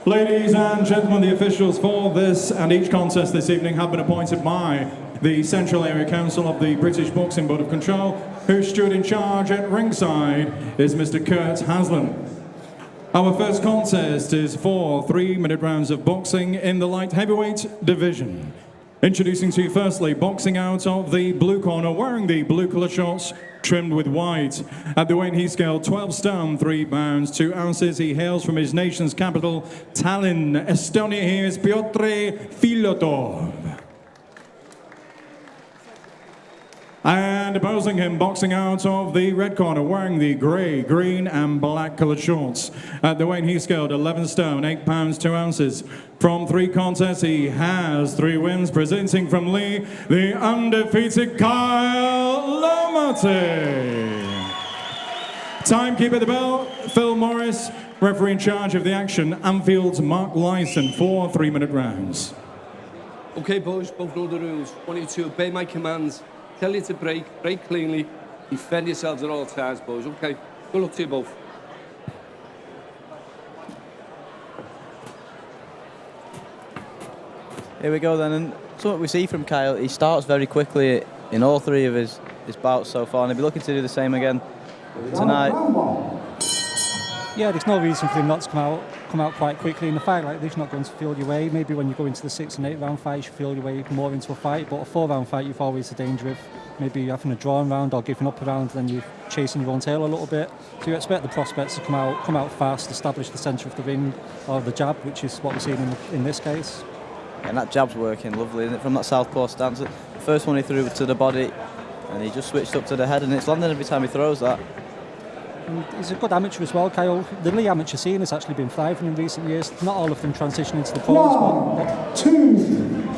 Ladies and gentlemen, the officials for this and each contest this evening have been appointed by the Central Area Council of the British Boxing Board of Control. Who stood in charge at ringside is Mr. Kurt Haslam. Our first contest is 4 3-minute rounds of boxing in the light heavyweight division. Introducing to you firstly, boxing out of the blue corner, wearing the blue colour shorts trimmed with white. At the weight he scaled 12 stone, 3 pounds, 2 ounces. He hails from his nation's capital, Tallinn, Estonia. He is Pjotr Filatov. And opposing him, boxing out of the red corner, wearing the grey, green and black coloured shorts. At the weight he scaled 11 stone, 8 pounds, 2 ounces. From 3 contests, he has 3 wins. Presenting from Lee, the undefeated Kyle Lomotey. Timekeeper at the bell, Phil Morris. Referee in charge of the action, Anfield's Mark Lyson, 4 3-minute rounds. Okay, boys, both know the rules. I want you to obey my commands. Tell you to break cleanly, defend yourselves at all times, boys, okay? Good luck to you both. Here we go then, and so what we see from Kyle, he starts very quickly in all 3 of his bouts so far, and he'll be looking to do the same again tonight. Yeah, there's no reason for him not to come out quite quickly. In a fight like this, you're not going to feel your way. Maybe when you go into the 6 and 8 round fights, you feel your way more into a fight. But a 4-round fight, you've always the danger of maybe having a drawn round or giving up a round, and then you're chasing your own tail a little bit. So you expect the prospects to come out fast, establish the centre of the ring or the jab, which is what we're seeing in this case. And that jab's working lovely, isn't it? From that southpaw stance. The first one he threw to the body, and he just switched up to the head, and it's landing every time he throws that. And he's a good amateur as well, Kyle. The Lee amateur scene has actually been thriving in recent years. Not all of them transition into the pros. 1, 2,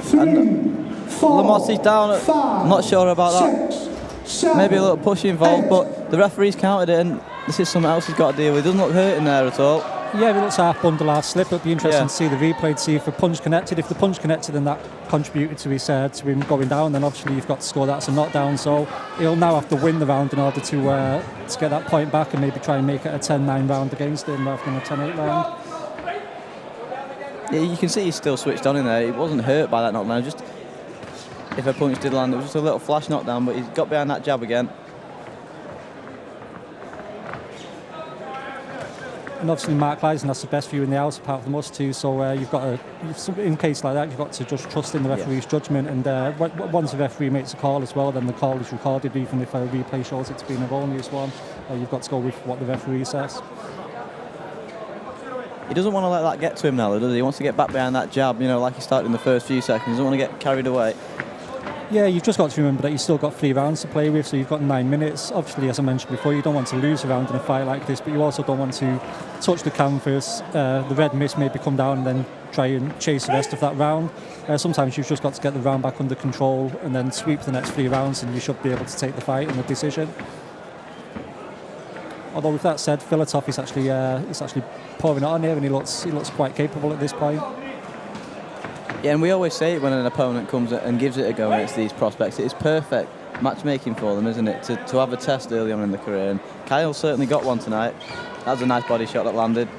3, 4. Lomotey's down. I'm not sure about that. 6, 7, maybe a little push involved, but the referee's counted it, and this is something else he's got to deal with. He doesn't look hurting there at all. Yeah, he looks half bundle, half slip. It'll be interesting Yeah. to see the replay to see if the punch connected. If the punch connected and that contributed to him going down, then obviously you've got to score that as a knockdown. So he'll now have to win the round in order to get that point back and maybe try and make it a 10-9 round against him rather than a 10-8 round. Yeah, you can see he's still switched on in there. He wasn't hurt by that knockdown. Just if a punch did land, it was just a little flash knockdown, but he's got behind that jab again. And obviously Mark Lyson has the best view in the house apart from us two, so you've got to, in a case like that, you've got to just trust in the referee's judgment, and once the referee makes a call as well, then the call is recorded, even if a replay shows it to be an erroneous one. You've got to go with what the referee says. He doesn't want to let that get to him now, does he? He wants to get back behind that jab, like he started in the first few seconds. He doesn't want to get carried away. Yeah, you've just got to remember that you've still got 3 rounds to play with, so you've got 9 minutes. Obviously, as I mentioned before, you don't want to lose a round in a fight like this, but you also don't want to touch the canvas, the red mist maybe come down and then try and chase the rest of that round. Sometimes you've just got to get the round back under control and then sweep the next 3 rounds, and you should be able to take the fight in the decision. Although with that said, Filatov is actually pouring it on here, and he looks quite capable at this point. Yeah, and we always say it when an opponent comes and gives it a go against these prospects. It is perfect matchmaking for them, isn't it? To have a test early on in the career. And Kyle certainly got one tonight. That was a nice body shot that landed.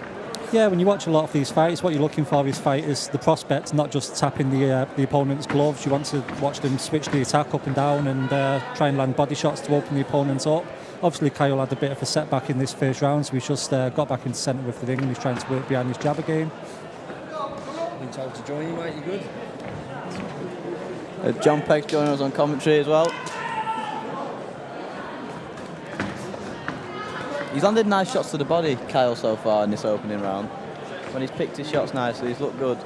Yeah, when you watch a lot of these fights, what you're looking for is fighters, the prospects, not just tapping the opponent's gloves. You want to watch them switch the attack up and down and try and land body shots to open the opponents up. Obviously, Kyle had a bit of a setback in this first round, so he's just got back into the centre of the ring and he's trying to work behind his jab again. Been told to join you, mate. You good? John Pegg's joining us on commentary as well. He's landed nice shots to the body, Kyle, so far in this opening round. When he's picked his shots nicely, he's looked good.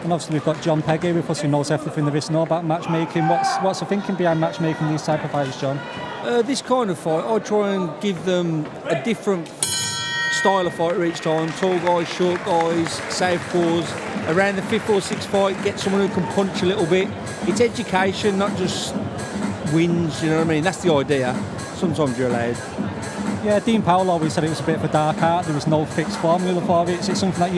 And obviously we've got John Pegg here with us, who knows everything there is to know about matchmaking. What's the thinking behind matchmaking these type of fights, John? This kind of fight, I try and give them a different style of fighter each time. Tall guys, short guys, southpaws. Around the 5th or 6th fight, get someone who can punch a little bit. It's education, not just wins, you know what I mean? That's the idea. Sometimes you're allowed. Yeah, Dean Powell always said it was a bit of a dark art. There was no fixed formula for it. It's something that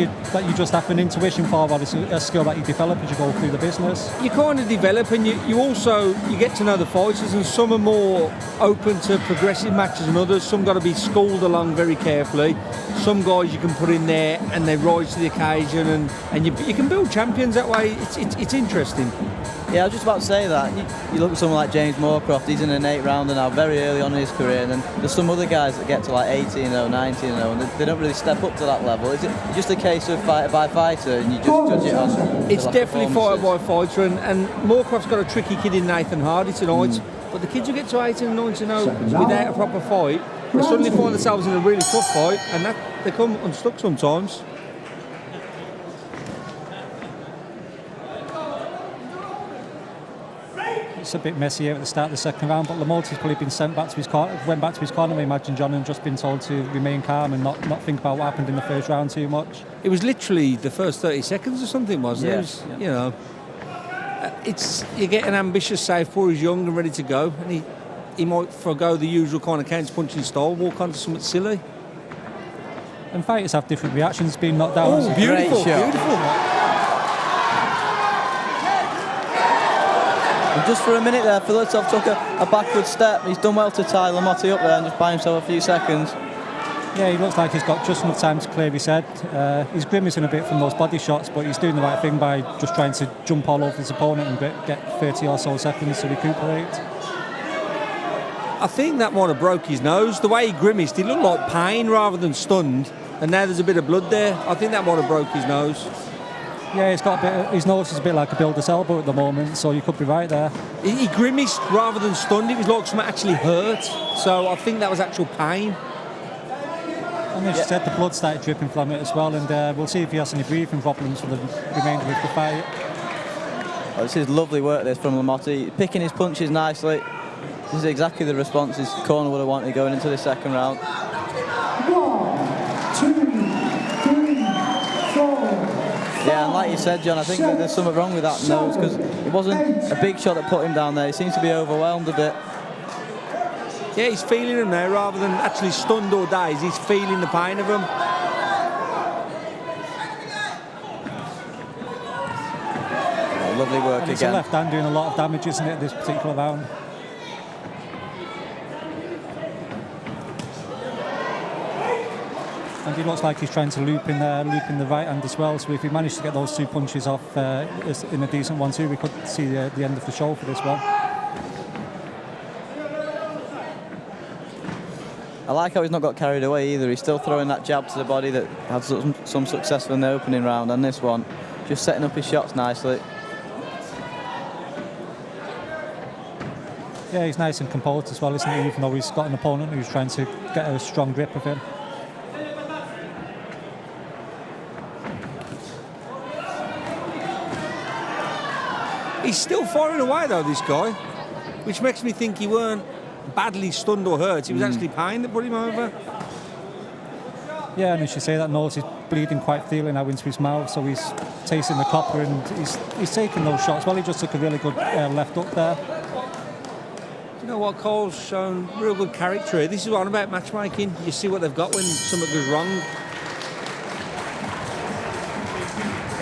you just have an intuition for, or it's a skill that you develop as you go through the business. You kind of develop, and you also get to know the fighters, and some are more open to progressive matches than others. Some got to be schooled along very carefully. Some guys you can put in there and they rise to the occasion, and you can build champions that way. It's interesting. Yeah, I was just about to say that. You look at someone like James Moorcroft, he's in an 8-rounder now, very early on in his career, and then there's some other guys that get to like 18-0, 19-0, and they don't really step up to that level. Is it just a case of fighter by fighter, and you just judge it on? It's definitely fighter by fighter, and Moorcroft's got a tricky kid in Nathan Hardy tonight, but the kids who get to 18 and 19-0 without a proper fight, they suddenly find themselves in a really tough fight, and they come unstuck sometimes. It's a bit messy here at the start of the second round, but Lomotey's probably been went back to his corner, I imagine, John, and just been told to remain calm and not think about what happened in the first round too much. It was literally the first 30 seconds or something, wasn't it? Yes. It was, you know, you get an ambitious southpaw who's young and ready to go, and he might forgo the usual kind of counter-punching style, walk onto something silly. And fighters have different reactions, being knocked down. Oh, beautiful, shot. beautiful. And just for a minute there, Filatov took a backward step. He's done well to tie Lomotey up there and just buy himself a few seconds. Yeah, he looks like he's got just enough time to clear his head. He's grimacing a bit from those body shots, but he's doing the right thing by just trying to jump all over his opponent and get 30 or so seconds to recuperate. I think that might have broke his nose. The way he grimaced, he looked like pain rather than stunned, and now there's a bit of blood there. I think that might have broke his nose. Yeah, his nose is a bit like a builder's elbow at the moment, so you could be right there. He grimaced rather than stunned. It was like something actually hurt, so I think that was actual pain. And as you said, the blood started dripping from it as well, and we'll see if he has any breathing problems for the remainder of the fight. Oh, this is lovely work this from Lomotey, picking his punches nicely. This is exactly the response his corner would have wanted going into the second round. 1, 2, 3, 4. Yeah, and like you said, John, I think that there's something wrong with that nose, because it wasn't a big shot that put him down there. He seems to be overwhelmed a bit. Yeah, he's feeling them now rather than actually stunned or dazed. He's feeling the pain of them. Oh, lovely work And it's again. a left hand doing a lot of damage, isn't it, this particular round? And he looks like he's trying to loop in the right hand as well. So if he managed to get those two punches off in a decent one too, we could see the end of the show for this one. I like how he's not got carried away either. He's still throwing that jab to the body that had some success in the opening round, and this one just setting up his shots nicely. Yeah, he's nice and composed as well, isn't he? Even though he's got an opponent who's trying to get a strong grip of him. He's still firing away though, this guy, which makes me think he weren't badly stunned or hurt. It was actually pain that put him over. Yeah, and as you say, that nose is bleeding quite freely now into his mouth, so he's tasting the copper and he's taking those shots. Well, he just took a really good left up there. You know what, Cole's shown real good character here. This is what I'm about matchmaking. You see what they've got when something goes wrong.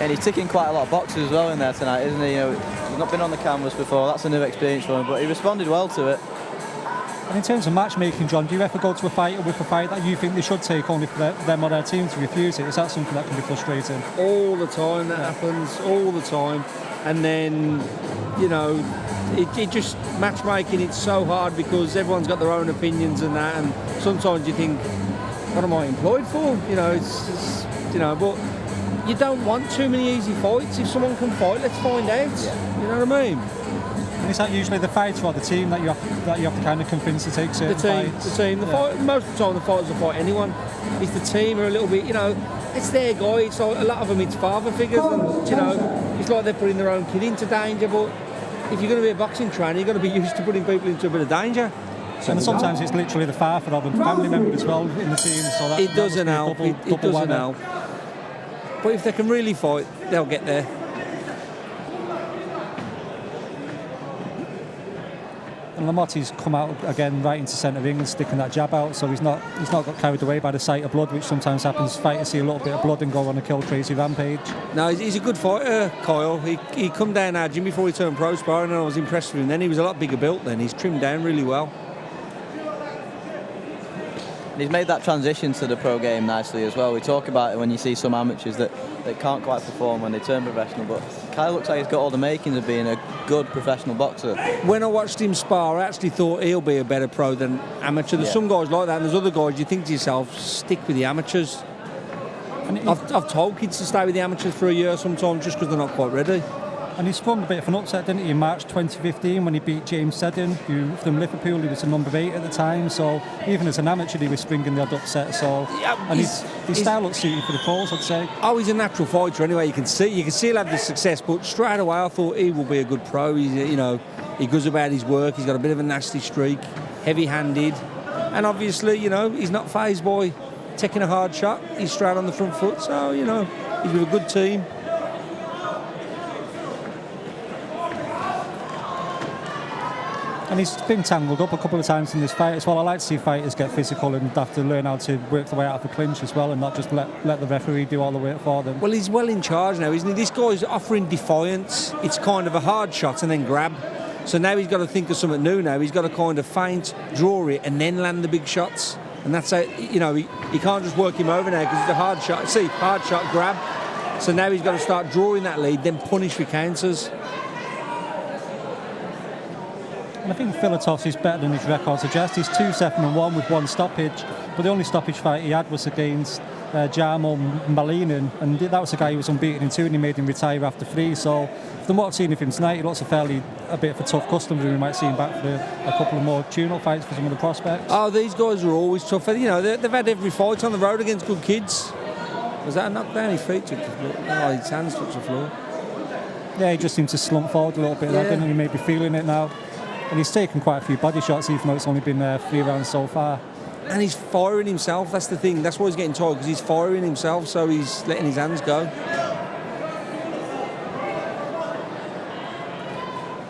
And he's ticking quite a lot of boxes as well in there tonight, isn't he? You know, he's not been on the canvas before. That's a new experience for him, but he responded well to it. And in terms of matchmaking, John, do you ever go to a fighter with a fight that you think they should take only for them or their team to refuse it? Is that something that can be frustrating? All the time that happens, all the time. And then, you know, it just, matchmaking, it's so hard because everyone's got their own opinions and that, and sometimes you think, what am I employed for? You know, it's you know, but you don't want too many easy fights. If someone can fight, let's find out. Yeah. You know what I mean? And is that usually the fighter or the team that you have to kind of convince to take certain fights? The team. Fight, most of the time, the fighters will fight anyone. It's the team are a little bit, you know, it's their guy. It's like, a lot of them, it's father figures, and you know, it's like they're putting their own kid into danger. But if you're going to be a boxing trainer, you've got to be used to putting people into a bit of danger. And sometimes it's literally the father or the family member as well in the team. So that, it doesn't help. It doesn't help. But if they can really fight, they'll get there. And Lomotey's come out again right into centre ring and sticking that jab out, so he's not got carried away by the sight of blood, which sometimes happens. Fighters see a little bit of blood and go on a kill crazy rampage. No, he's a good fighter, Kyle. He come down our gym before he turned pro sparring, and I was impressed with him. Then he was a lot bigger built. Then he's trimmed down really well. And he's made that transition to the pro game nicely as well. We talk about it when you see some amateurs that can't quite perform when they turn professional, but Kyle looks like he's got all the makings of being a good professional boxer. When I watched him spar, I actually thought he'll be a better pro than amateur. There's some guys like that, and there's other guys you think to yourself, stick with the amateurs. And I've told kids to stay with the amateurs for a year sometimes just because they're not quite ready. And he sprung a bit of an upset, didn't he, in March 2015 when he beat James Seddon, who from Liverpool, he was a number 8 at the time. So even as an amateur, he was springing the odd upset. So and his style looks suited for the pros, I'd say. Oh, he's a natural fighter anyway. You can see he'll have this success. But straight away, I thought he will be a good pro. He's, he goes about his work. He's got a bit of a nasty streak, heavy-handed, and obviously, he's not fazed by taking a hard shot. He's straight on the front foot. So he's with a good team. And he's been tangled up a couple of times in this fight as well. I like to see fighters get physical and have to learn how to work their way out of the clinch as well and not just let the referee do all the work for them. Well, he's well in charge now, isn't he? This guy's offering defiance. It's kind of a hard shot and then grab. So now he's got to think of something new now. He's got to kind of feint, draw it, and then land the big shots. And that's how, he can't just work him over now because it's a hard shot. See, hard shot, grab. So now he's got to start drawing that lead, then punish with counters. And I think Filatov is better than his record suggests. He's 2-7-1 with 1 stoppage, but the only stoppage fight he had was against Jarmo Malinin, and that was a guy who was unbeaten in 2 and he made him retire after 3. So from what I've seen of him tonight, he looks a bit of a tough customer. We might see him back for a couple of more tune-up fights for some of the prospects. Oh, these guys are always tough. They've had every fight on the road against good kids. Was that a knockdown? His feet touched the floor. Oh, his hands touched the floor. Yeah, he just seemed to slump forward a little bit there, didn't he? He may be feeling it now. And he's taken quite a few body shots, even though it's only been 3 rounds so far. And he's firing himself, that's the thing. That's why he's getting tired, because he's firing himself, so he's letting his hands go.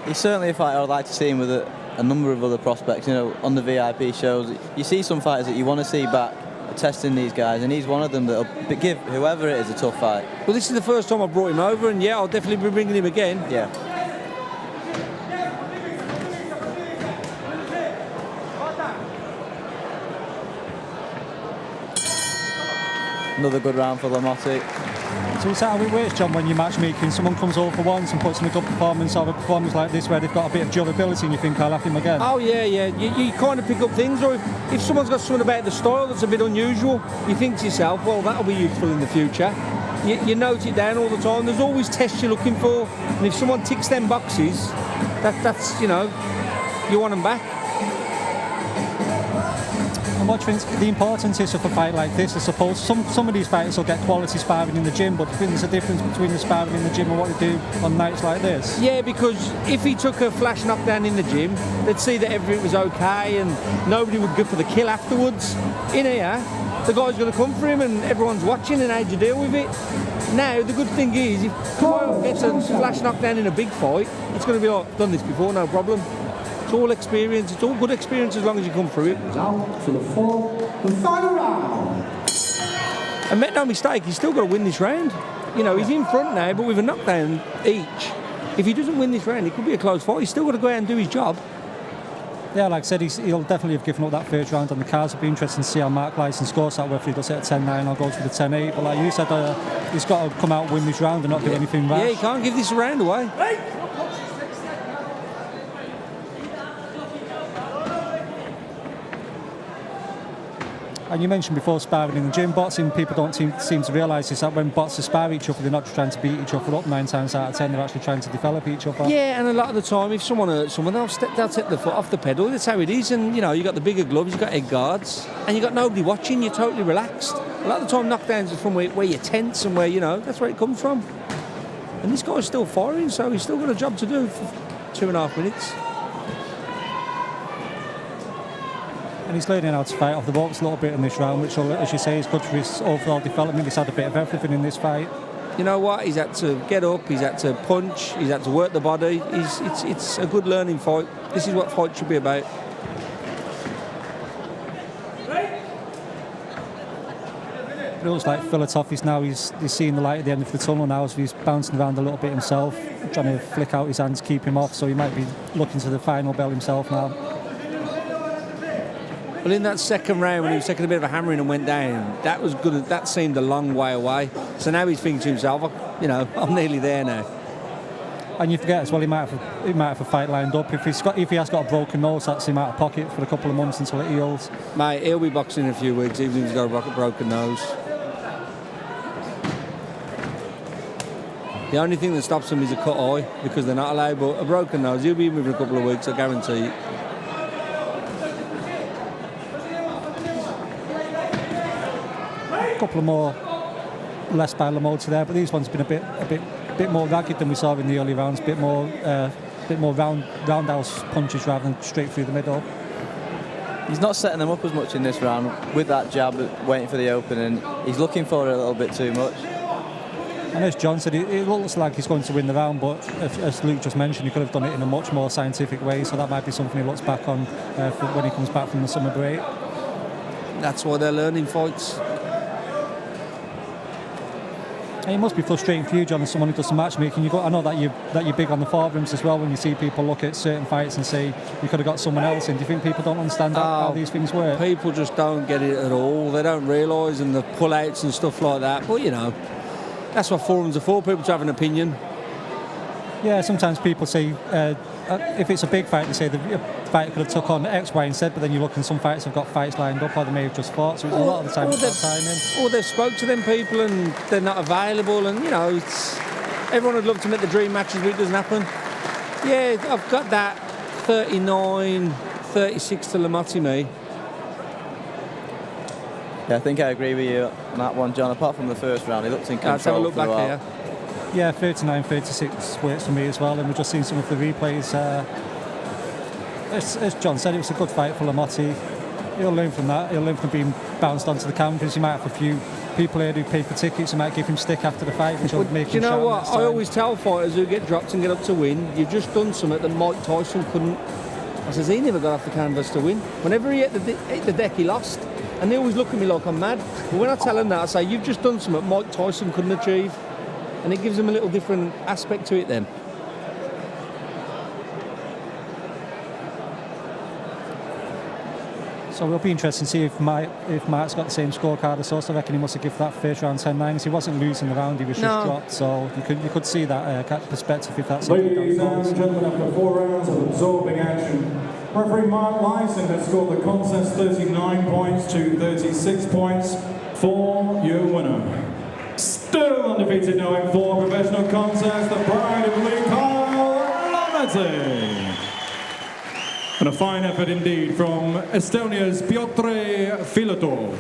He's certainly a fighter I'd like to see him with a number of other prospects. On the VIP shows, you see some fighters that you want to see back testing these guys, and he's one of them that'll give whoever it is a tough fight. Well, this is the first time I brought him over, and I'll definitely be bringing him again. Yeah. Another good round for Lomotey. So is that how it works, John, when you're matchmaking? Someone comes over once and puts in a good performance, or a performance like this where they've got a bit of durability and you think, I'll have him again? Oh, yeah. You kind of pick up things, or if someone's got something about the style that's a bit unusual, you think to yourself, well, that'll be useful in the future. You note it down all the time. There's always tests you're looking for, and if someone ticks them boxes, that's you want them back. And what do you think the importance is of a fight like this? I suppose some of these fighters will get quality sparring in the gym, but do you think there's a difference between the sparring in the gym and what they do on nights like this? Yeah, because if he took a flash knockdown in the gym, they'd see that everything was okay and nobody would go for the kill afterwards. In here, the guy's going to come for him and everyone's watching, and how do you deal with it? Now, the good thing is, if Kyle gets a flash knockdown in a big fight, it's going to be like, I've done this before, no problem. It's all experience. It's all good experience as long as you come through it. Down to the final round. And make no mistake, he's still got to win this round. He's in front now, but with a knockdown each. If he doesn't win this round, it could be a close fight. He's still got to go out and do his job. Yeah, like I said, he'll definitely have given up that first round on the cards. It'll be interesting to see how Mark Lyson scores that, whether he does it at 10-9 or goes for the 10-8. But like you said, he's got to come out and win this round and not do anything rash. Yeah, he can't give this round away. And you mentioned before sparring in the gym. Boxing, people don't seem to realise is that when boxers spar each other, they're not just trying to beat each other up 9 times out of 10. They're actually trying to develop each other. Yeah, and a lot of the time, if someone hurts someone, they'll take the foot off the pedal. That's how it is. And you got the bigger gloves, you got head guards, and you got nobody watching. You're totally relaxed. A lot of the time, knockdowns are from where you're tense and where that's where it comes from. And this guy's still firing, so he's still got a job to do for 2.5 minutes. And he's learning how to fight off the ropes a little bit in this round, which, as you say, is good for his overall development. He's had a bit of everything in this fight. you know what? He's had to get up, he's had to punch, he's had to work the body. It's a good learning fight. This is what fight should be about. It looks like Filatov is now, he's seeing the light at the end of the tunnel now, so he's bouncing around a little bit himself, trying to flick out his hands, keep him off, so he might be looking to the final bell himself now. Well, in that second round, when he was taking a bit of a hammering and went down, that was good. That seemed a long way away. So now he's thinking to himself, you know, I'm nearly there now. And you forget as well, he might have a fight lined up. If he has got a broken nose, that's him out of pocket for a couple of months until it heals. Mate, he'll be boxing in a few weeks, even if he's got a broken nose. The only thing that stops them is a cut eye, because they're not allowed, but a broken nose, he'll be in within a couple of weeks, I guarantee it. A couple of more less by Lomotey there, but these ones have been a bit more ragged than we saw in the early rounds, a bit more roundhouse punches rather than straight through the middle. He's not setting them up as much in this round with that jab, waiting for the opening. He's looking for it a little bit too much. And as John said, it looks like he's going to win the round, but as Luke just mentioned, he could have done it in a much more scientific way, so that might be something he looks back on for when he comes back from the summer break. That's why they're learning fights. And it must be frustrating for you, John, as someone who does some matchmaking. I know that you're big on the forums as well. When you see people look at certain fights and say you could have got someone else in, do you think people don't understand how these things work? People just don't get it at all. They don't realise, and the pull-outs and stuff like that. But you know, that's what forums are for. People to have an opinion. Yeah, sometimes people say if it's a big fight, they say the fighter could have took on X, Y, and Z. But then you look, and some fighters have got fights lined up, or they may have just fought. So a lot of the time, it's about timing. Or they've spoke to them people and they're not available, and you know, everyone would love to make the dream matches, but it doesn't happen. Yeah, I've got that 39-36 to Lomotey, me. Yeah, I think I agree with you on that one, John. Apart from the first round, he looked in control. Let's have a look back throughout. here. Yeah, 39-36 works for me as well, and we've just seen some of the replays. As John said, it was a good fight for Lomotey. He'll learn from that. He'll learn from being bounced onto the canvas. You might have a few people here who pay for tickets who might give him stick after the fight, which will make him. Do you know shout what? next time. I always tell fighters who get dropped and get up to win, you've just done something that Mike Tyson couldn't. I says he never got off the canvas to win. Whenever he hit the deck, he lost. And they always look at me like I'm mad. But when I tell them that, I say, you've just done something Mike Tyson couldn't achieve. And it gives them a little different aspect to it then. So it'll be interesting to see if Mark's got the same scorecard as us. I reckon he must have given that first round 10-9. He wasn't losing the round, he was just dropped. So you could see that perspective if that's something. Ladies and gentlemen, after 4 rounds of absorbing action, referee Mark Lyson has scored the contest 39 points to 36 points for your winner. Still undefeated now in 4 professional contests, the pride of Lomotey. And a fine effort indeed from Estonia's Pjotr Filatov.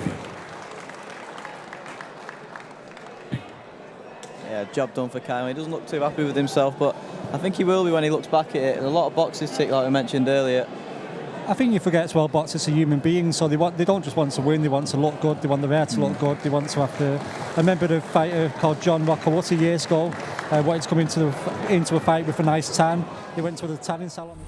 Yeah, job done for Kyle. He doesn't look too happy with himself, but I think he will be when he looks back at it. And a lot of boxes tick, like we mentioned earlier. I think you forget as well, boxers are human beings, so they don't just want to win, they want to look good, they want the hair to look good, they want to have to. I remember a fighter called John Rockawuty years ago, wanted to come into a fight with a nice tan. He went to the tanning salon.